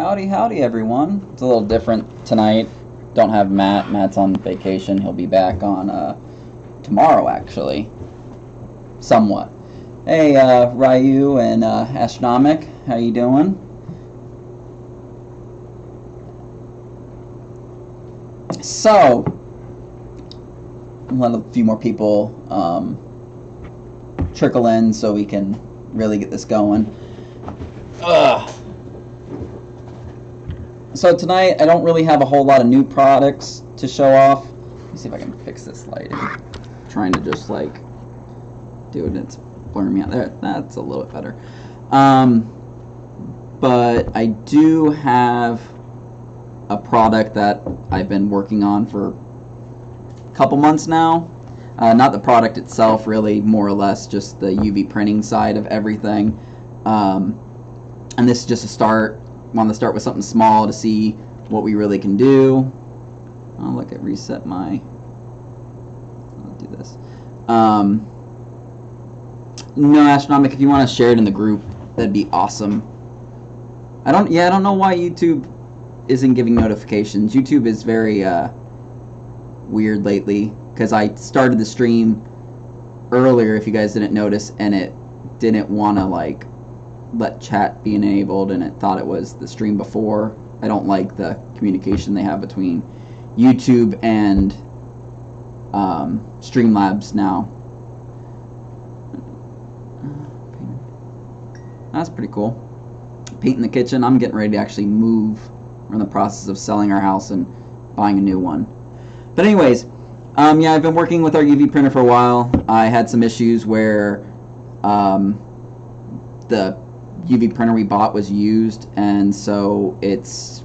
Howdy, everyone. It's a little different tonight. Don't have Matt. Matt's on vacation. He'll be back on tomorrow, actually. Somewhat. Hey, Ryu and Astronomic, how you doing? So, let a few more people trickle in so we can really get this going. So tonight, I don't really have a whole lot of new products to show off. Let me see if I can fix this lighting. I'm trying to just like do it. It's blurring me out there. That's a little bit better. But I do have a product that I've been working on for a couple months now. Not the product itself, really, more or less just the UV printing side of everything. And this is just a start. Want to start with something small to see what we really can do. I'll look at reset my. I'll do this. No, Astronomic, if you want to share it in the group, that'd be awesome. I don't know why YouTube isn't giving notifications. YouTube is very weird lately, because I started the stream earlier, if you guys didn't notice, and it didn't want to like let chat be enabled, and it thought it was the stream before. I don't like the communication they have between YouTube and Streamlabs now. That's pretty cool. Paint in the kitchen. I'm getting ready to actually move. We're in the process of selling our house and buying a new one. But anyways, yeah, I've been working with our UV printer for a while. I had some issues where the UV printer we bought was used, and so it's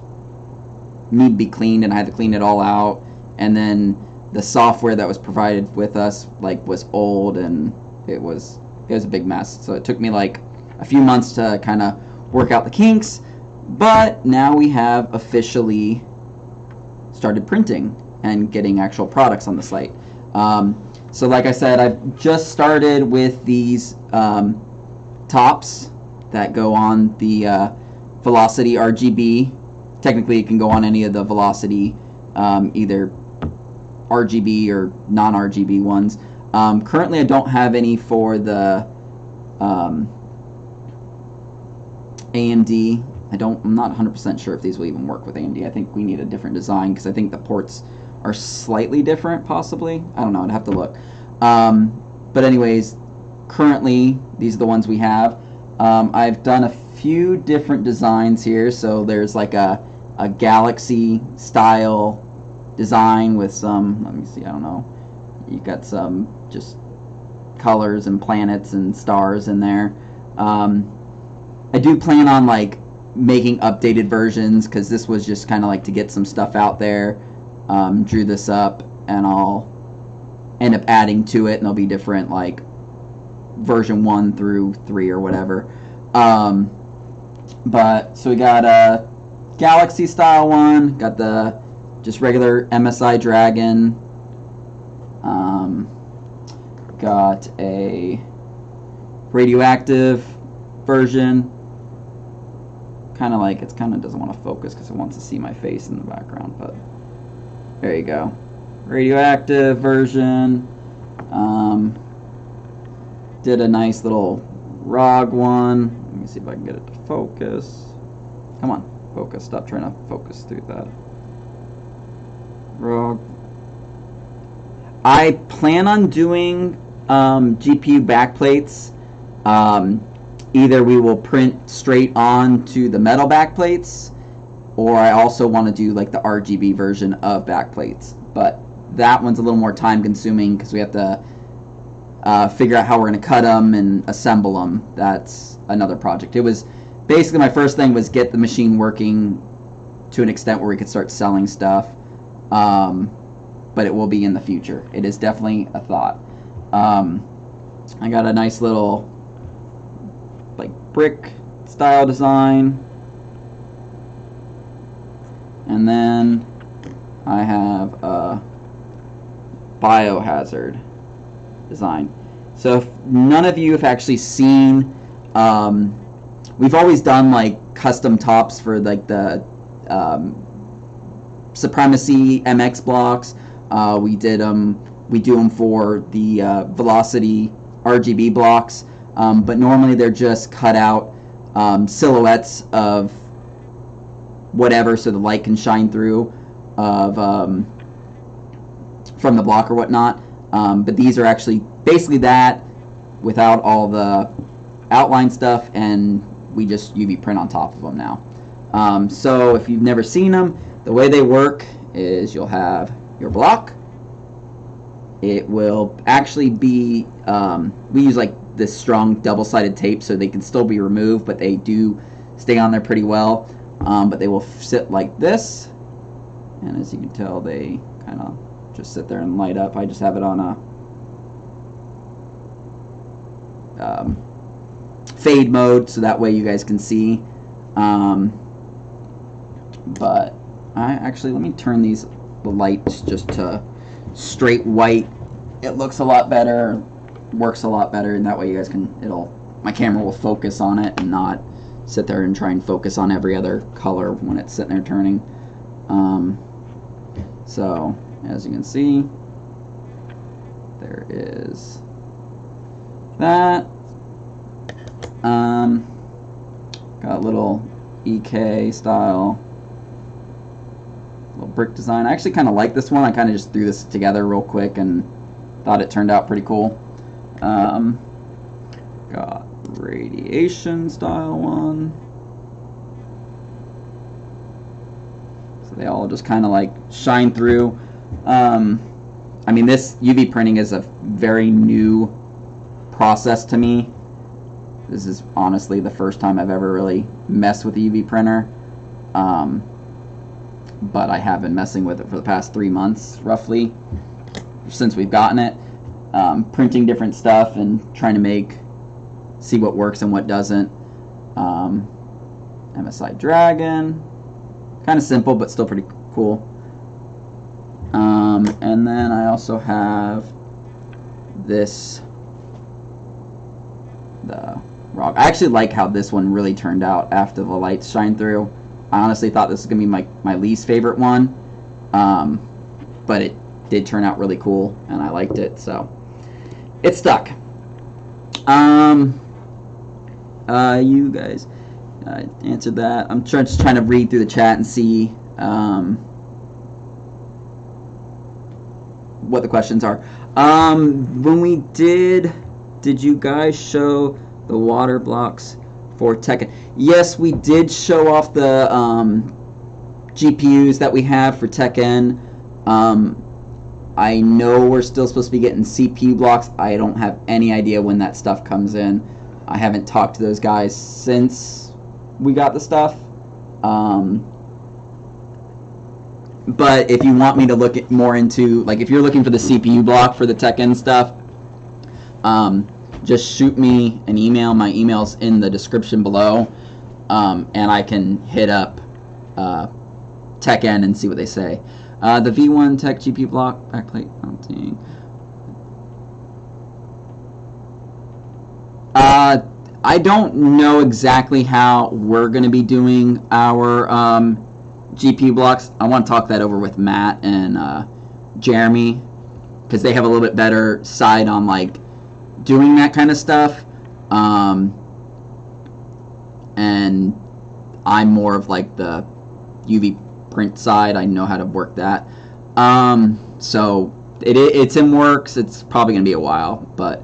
need to be cleaned, and I had to clean it all out. And then the software that was provided with us was old, and it was a big mess. So it took me like a few months to kind of work out the kinks, but now we have officially started printing and getting actual products on the site. So like I said, I've just started with these tops that go on the Velocity RGB. Technically, it can go on any of the Velocity, either RGB or non-RGB ones. Currently, I don't have any for the AMD. I'm not 100% sure if these will even work with AMD. I think we need a different design, because I think the ports are slightly different, possibly. I don't know. I'd have to look. But anyways, currently, these are the ones we have. I've done a few different designs here. So there's like a galaxy style design with some, let me see, I don't know, you got some just colors and planets and stars in there. I do plan on like making updated versions, because this was just kind of like to get some stuff out there. Drew this up, and I'll end up adding to it, and there'll be different like version 1 through 3 or whatever. But so we got a galaxy style one, got the just regular MSI Dragon, got a radioactive version. Kind of like, it kind of doesn't want to focus because it wants to see my face in the background, but there you go. Radioactive version. Did a nice little ROG one. Let me see if I can get it to focus. Come on, focus. Stop trying to focus through that. ROG. I plan on doing GPU backplates. Either we will print straight on to the metal backplates, or I also want to do like the RGB version of backplates. But that one's a little more time consuming, because we have to figure out how we're going to cut them and assemble them. That's another project. It was basically, my first thing was get the machine working to an extent where we could start selling stuff. But it will be in the future. It is definitely a thought. I got a nice little like brick style design, and then I have a biohazard design. So if none of you have actually seen, we've always done like custom tops for like the Supremacy Mx Blocks. We do them for the Velocity RGB blocks, but normally they're just cut out silhouettes of whatever, so the light can shine through of from the block or whatnot. But these are actually basically that without all the outline stuff, and we just UV print on top of them now. So if you've never seen them, the way they work is you'll have your block. It will actually be, we use like this strong double-sided tape so they can still be removed, but they do stay on there pretty well. But they will sit like this, and as you can tell, they kind of just sit there and light up. I just have it on a fade mode so that way you guys can see. But let me turn the lights just to straight white. It looks a lot better, works a lot better, and that way you guys can, my camera will focus on it and not sit there and try and focus on every other color when it's sitting there turning. So as you can see, there is that. Got a little EK style little brick design. I actually kind of like this one. I kind of just threw this together real quick and thought it turned out pretty cool. Got radiation style one. So they all just kind of like shine through. I mean, this UV printing is a very new process to me. This is honestly the first time I've ever really messed with a UV printer. But I have been messing with it for the past 3 months, roughly, since we've gotten it. Printing different stuff and trying to see what works and what doesn't. MSI Dragon, kind of simple but still pretty cool. And then I also have this, the rock. I actually like how this one really turned out after the lights shine through. I honestly thought this was gonna be my least favorite one, but it did turn out really cool and I liked it, so it stuck. You guys answered that. I'm just trying to read through the chat and see what the questions are. When we did you guys show the water blocks for Tekken? Yes, we did show off the GPUs that we have for Tekken. I know we're still supposed to be getting CPU blocks. I don't have any idea when that stuff comes in. I haven't talked to those guys since we got the stuff. But if you want me to look more into, like, if you're looking for the CPU block for the Tekken stuff, just shoot me an email. My email's in the description below, and I can hit up Tekken and see what they say. The V1 Tech GPU block backplate mounting. I don't know exactly how we're going to be doing our GPU blocks. I want to talk that over with Matt and Jeremy, because they have a little bit better side on like doing that kind of stuff, and I'm more of like the UV print side. I know how to work that, so it's in works. It's probably gonna be a while, but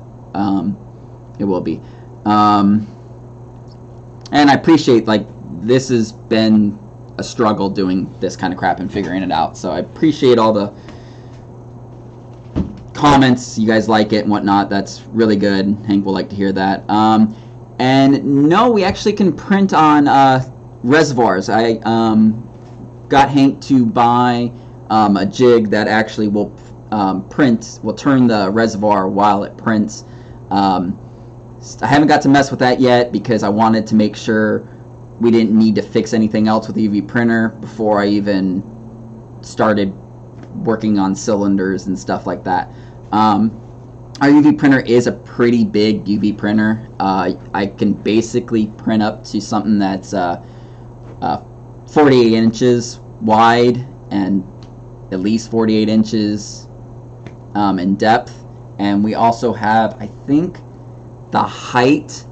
it will be, and I appreciate, like, this has been a struggle doing this kind of crap and figuring it out, so I appreciate all the comments. You guys like it and whatnot. That's really good. Hank will like to hear that. And no, we actually can print on reservoirs. I got Hank to buy a jig that actually will turn the reservoir while it prints. I haven't got to mess with that yet because I wanted to make sure we didn't need to fix anything else with the UV printer before I even started working on cylinders and stuff like that. Our UV printer is a pretty big UV printer. I can basically print up to something that's 48 inches wide and at least 48 inches in depth. And we also have, I think the height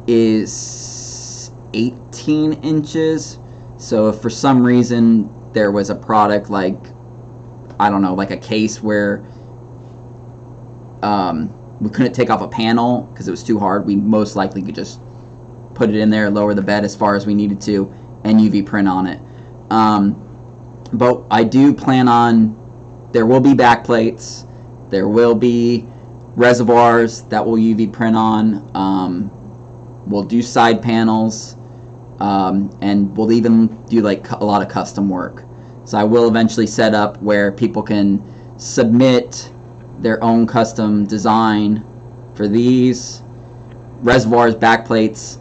is 18 inches. So if for some reason there was a product like, I don't know, like a case where we couldn't take off a panel because it was too hard, we most likely could just put it in there, lower the bed as far as we needed to, and UV print on it. But I do plan on, there will be back plates, there will be reservoirs that will UV print on, we'll do side panels, and we'll even do like a lot of custom work. So I will eventually set up where people can submit their own custom design for these reservoirs, back plates.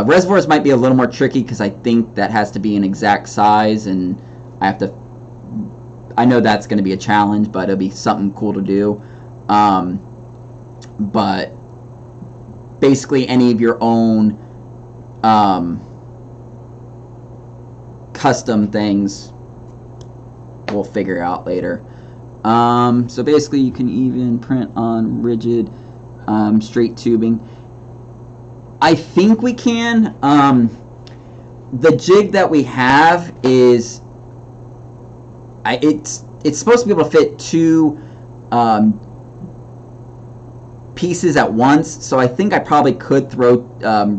Reservoirs might be a little more tricky because I think that has to be an exact size, and I know that's going to be a challenge, but it'll be something cool to do. But basically any of your own custom things we'll figure out later. So basically you can even print on rigid straight tubing. I think we can. The jig that we have is it's supposed to be able to fit two pieces at once, so I think I probably could throw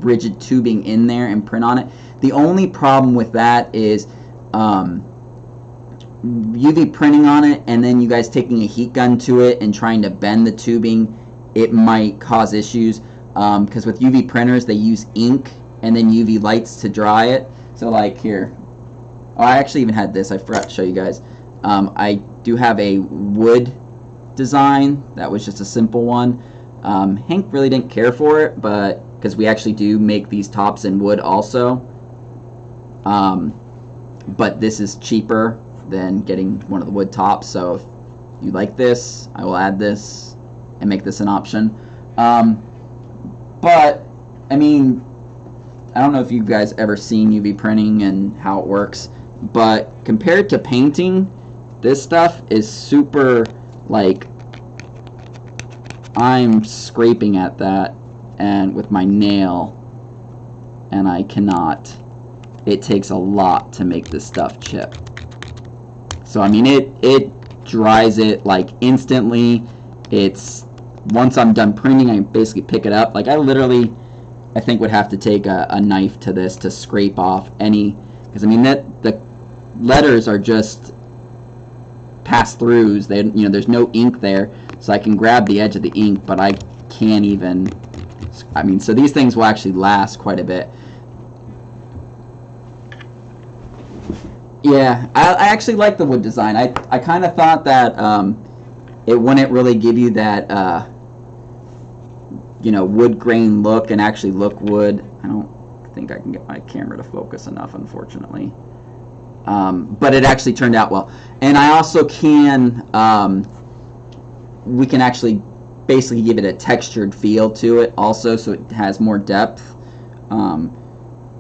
rigid tubing in there and print on it. The only problem with that is UV printing on it and then you guys taking a heat gun to it and trying to bend the tubing, it might cause issues, because with UV printers they use ink and then UV lights to dry it. So like here, oh, I actually even had this, I forgot to show you guys. I do have a wood design that was just a simple one. Hank really didn't care for it, but because we actually do make these tops in wood also, but this is cheaper than getting one of the wood tops. So if you like this, I will add this and make this an option. But I mean, I don't know if you guys ever seen UV printing and how it works, but compared to painting, this stuff is super, like, I'm scraping at that and with my nail, and I cannot. It takes a lot to make this stuff chip. So I mean, it dries it like instantly. It's, once I'm done printing, I basically pick it up. Like I literally, I think would have to take a knife to this to scrape off any, because I mean that the letters are just pass-throughs. They, you know, there's no ink there, so I can grab the edge of the ink, but I can't even. I mean, so these things will actually last quite a bit. Yeah, I actually like the wood design. I kind of thought that it wouldn't really give you that you know, wood grain look and actually look wood. I don't think I can get my camera to focus enough, unfortunately. But it actually turned out well. And I also can, we can actually basically give it a textured feel to it also, so it has more depth.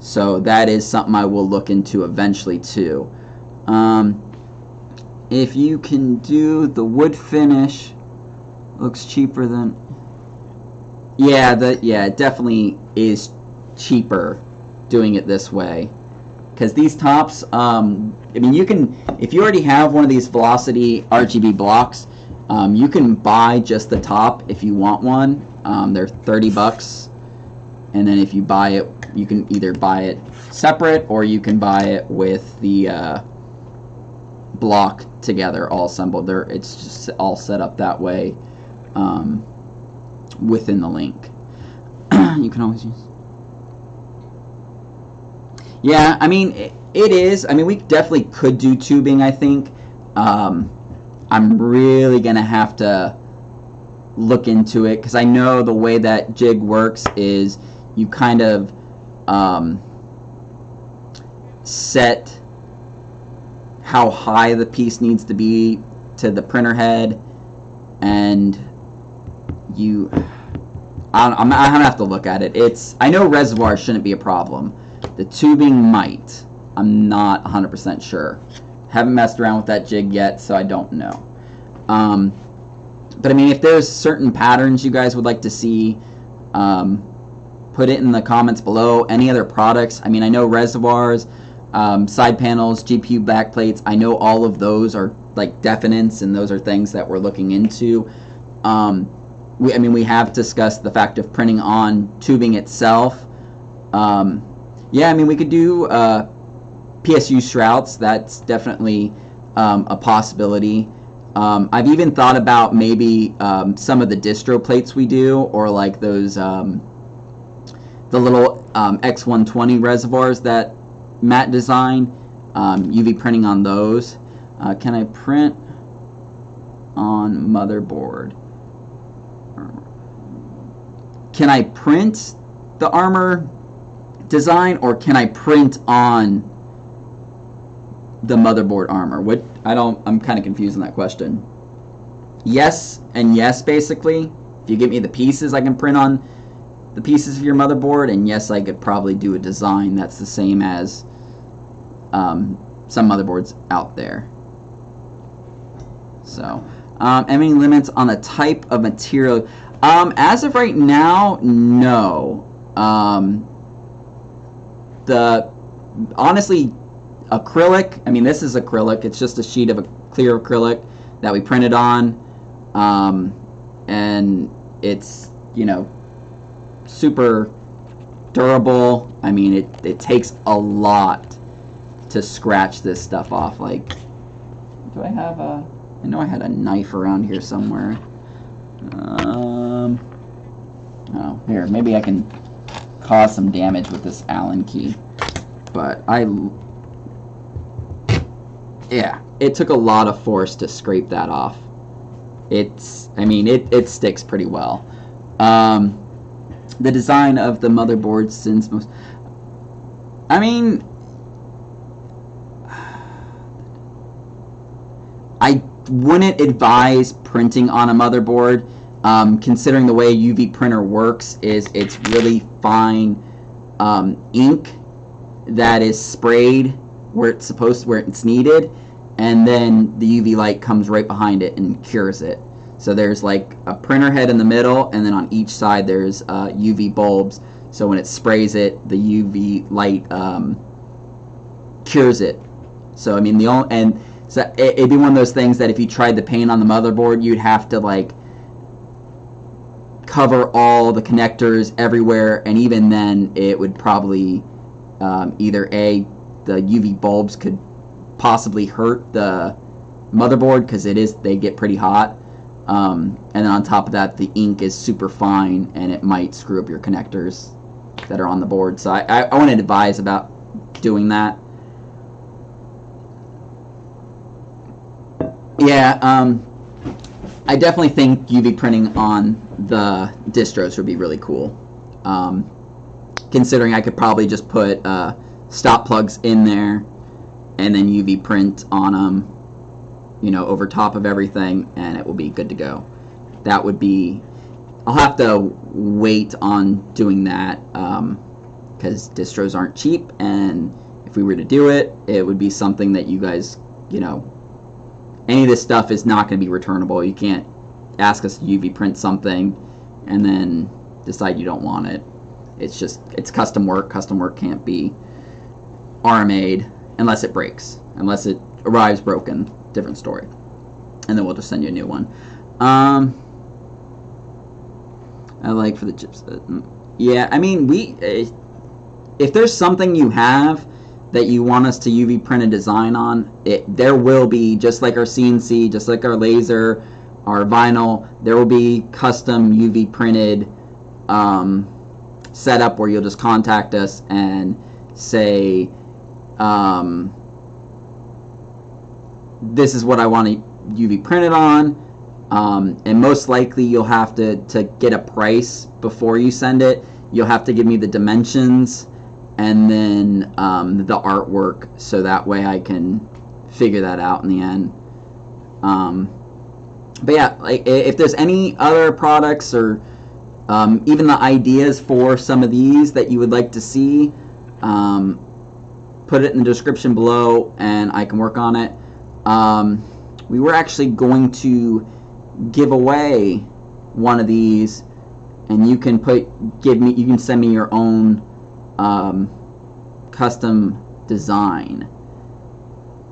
So that is something I will look into eventually too. If you can do the wood finish, looks cheaper than, yeah, it definitely is cheaper doing it this way. Because these tops, I mean, you can, if you already have one of these Velocity RGB blocks, you can buy just the top if you want one. They're $30, and then if you buy it, you can either buy it separate or you can buy it with the block together, all assembled. It's just all set up that way within the link. You can always use. Yeah, I mean, it is. I mean, we definitely could do tubing, I think. I'm really going to have to look into it, because I know the way that jig works is you kind of set how high the piece needs to be to the printer head, and I'm going to have to look at it. I know reservoirs shouldn't be a problem. The tubing might. I'm not 100% sure. Haven't messed around with that jig yet, so I don't know. But I mean, if there's certain patterns you guys would like to see, put it in the comments below. Any other products? I mean, I know reservoirs, side panels, GPU backplates. I know all of those are like definites, and those are things that we're looking into. I mean, we have discussed the fact of printing on tubing itself. Yeah, I mean, we could do PSU shrouds. That's definitely a possibility. I've even thought about maybe some of the distro plates we do, or like those the little X120 reservoirs that Matt designed. UV printing on those. Can I print on motherboard? Can I print the armor design, or can I print on the motherboard armor? I'm kind of confused on that question. Yes and yes, basically. If you give me the pieces, I can print on the pieces of your motherboard, and yes, I could probably do a design that's the same as some motherboards out there. So, any limits on the type of material? As of right now, no. Honestly, acrylic, I mean, this is acrylic. It's just a sheet of a clear acrylic that we printed on. And it's, you know, super durable. I mean, it takes a lot to scratch this stuff off. Like, do I have a... I know I had a knife around here somewhere. Oh, here, maybe I can cause some damage with this Allen key. But yeah, it took a lot of force to scrape that off. I mean, it sticks pretty well. The design of the motherboard, since most... I mean... I wouldn't advise printing on a motherboard, considering the way a UV printer works is it's really fine ink that is sprayed where it's needed, and then the UV light comes right behind it and cures it. So there's like a printer head in the middle, and then on each side there's UV bulbs. So when it sprays it, the UV light cures it. So I mean, so it'd be one of those things that if you tried to paint on the motherboard, you'd have to like cover all the connectors everywhere, and even then it would probably either the UV bulbs could possibly hurt the motherboard because they get pretty hot, and then on top of that, the ink is super fine and it might screw up your connectors that are on the board. So I wouldn't advise about doing that. Yeah, I definitely think UV printing on the distros would be really cool. Considering I could probably just put stop plugs in there and then UV print on them, you know, over top of everything, and it will be good to go. That would be... I'll have to wait on doing that because distros aren't cheap, and if we were to do it, it would be something that you guys, you know, any of this stuff is not going to be returnable. You can't ask us to UV print something and then decide you don't want it. It's custom work. Custom work can't be RMA'd unless it breaks. Unless it arrives broken. Different story. And then we'll just send you a new one. I like for the chipset. Yeah, I mean, if there's something you have that you want us to UV print a design on, there will be, just like our CNC, just like our laser, our vinyl, there will be custom UV printed setup where you'll just contact us and say, this is what I want to UV printed on, and most likely you'll have to get a price before you send it. You'll have to give me the dimensions and then the artwork, so that way I can figure that out in the end. But yeah, like if there's any other products or even the ideas for some of these that you would like to see, put it in the description below and I can work on it. We were actually going to give away one of these, and you can you can send me your own custom design.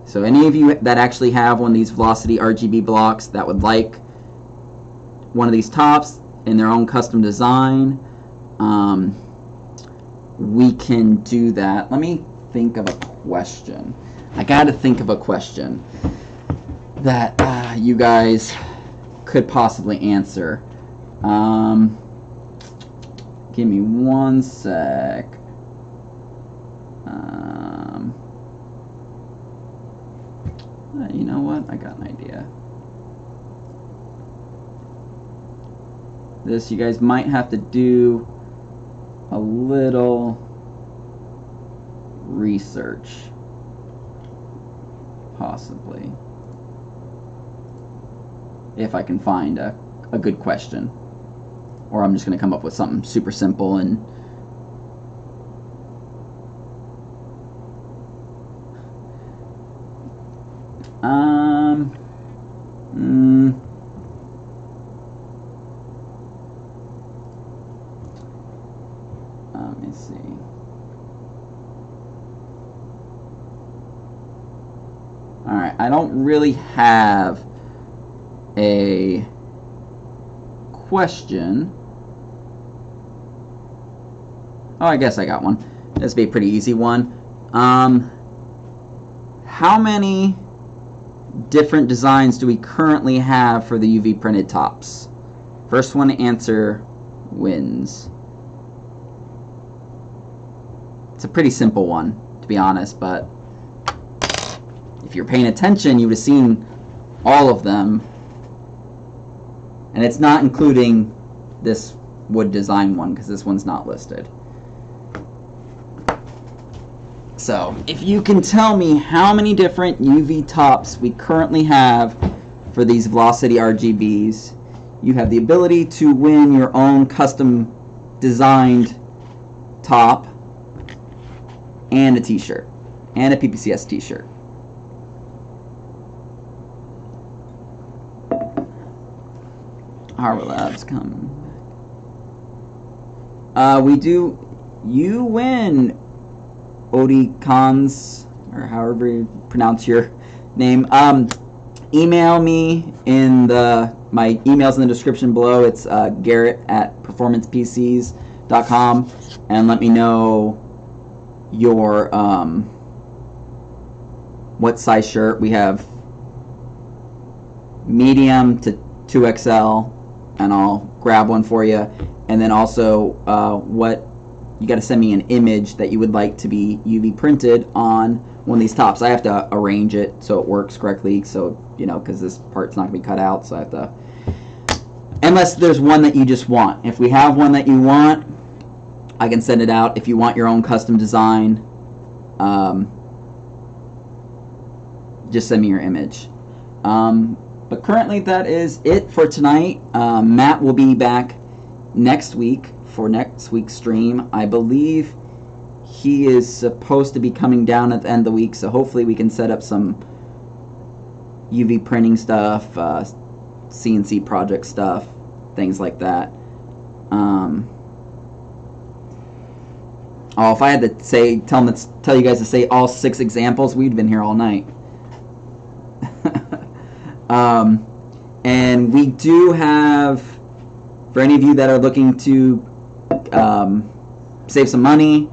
So any of you that actually have one of these Velocity RGB blocks that would like one of these tops in their own custom design, we can do that. Let me think of a question. I gotta think of a question that you guys could possibly answer. Give me one sec. You know what? I got an idea. This, you guys might have to do a little research, possibly, if I can find a good question, or I'm just going to come up with something super simple and let me see. Alright, I don't really have a question. Oh, I guess I got one. This will be a pretty easy one. How many different designs do we currently have for the UV printed tops? First one to answer wins. It's a pretty simple one, to be honest, but if you're paying attention, you would have seen all of them. And it's not including this wood design one, because this one's not listed. So, if you can tell me how many different UV tops we currently have for these Velocity RGBs, you have the ability to win your own custom designed top and a t-shirt, and a PPCs t-shirt. Harbor Labs come. We do. You win, Odie Cons, or however you pronounce your name. Email me in my email's in the description below. It's Garrett@performancepcs.com, and let me know your what size shirt. We have medium to 2XL, and I'll grab one for you. And then also what you got to send me an image that you would like to be UV printed on one of these tops. I have to arrange it so it works correctly, so you know, because this part's not gonna be cut out, so I have to, unless there's one that you just want. If we have one that you want, I can send it out. If you want your own custom design, just send me your image. But currently that is it for tonight. Matt will be back next week for next week's stream. I believe he is supposed to be coming down at the end of the week, so hopefully we can set up some UV printing stuff, CNC project stuff, things like that. Oh, if I had to say, tell you guys to say all 6 examples, we'd been here all night. And we do have, for any of you that are looking to save some money,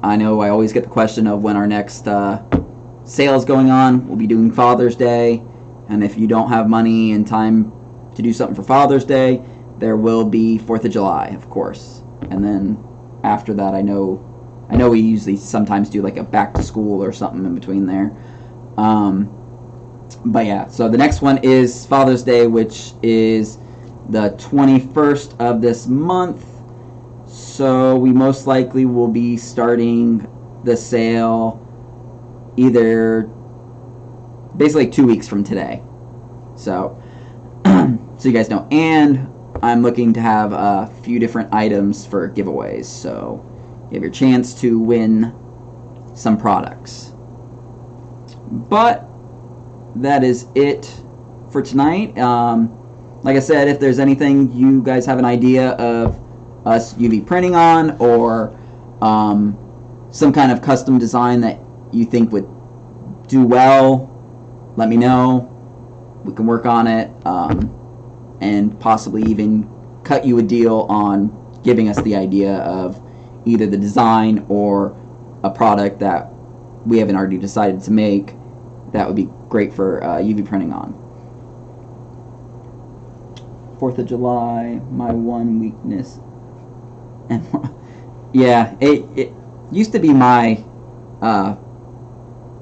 I know I always get the question of when our next sale is going on. We'll be doing Father's Day, and if you don't have money and time to do something for Father's Day, there will be 4th of July, of course. And then after that, I know we usually sometimes do like a back to school or something in between there. But yeah, so the next one is Father's Day, which is the 21st of this month. So we most likely will be starting the sale either basically 2 weeks from today. So, so you guys know. And I'm looking to have a few different items for giveaways. So you have your chance to win some products. But that is it for tonight. Like I said, if there's anything you guys have an idea of us UV printing on, or some kind of custom design that you think would do well, let me know. We can work on it, and possibly even cut you a deal on giving us the idea of either the design or a product that we haven't already decided to make that would be great for UV printing on. 4th of July, my one weakness. And yeah, it used to be my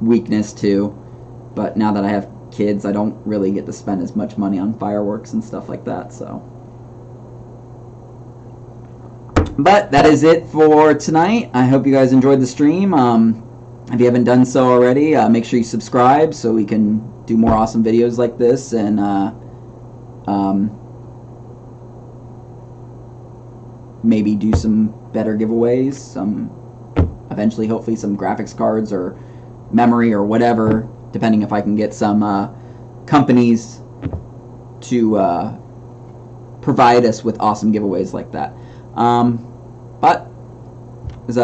weakness too, but now that I have kids, I don't really get to spend as much money on fireworks and stuff like that. So, but that is it for tonight. I hope you guys enjoyed the stream. If you haven't done so already, make sure you subscribe so we can do more awesome videos like this, and maybe do some better giveaways, eventually hopefully some graphics cards or memory or whatever, depending if I can get some companies to provide us with awesome giveaways like that. But it was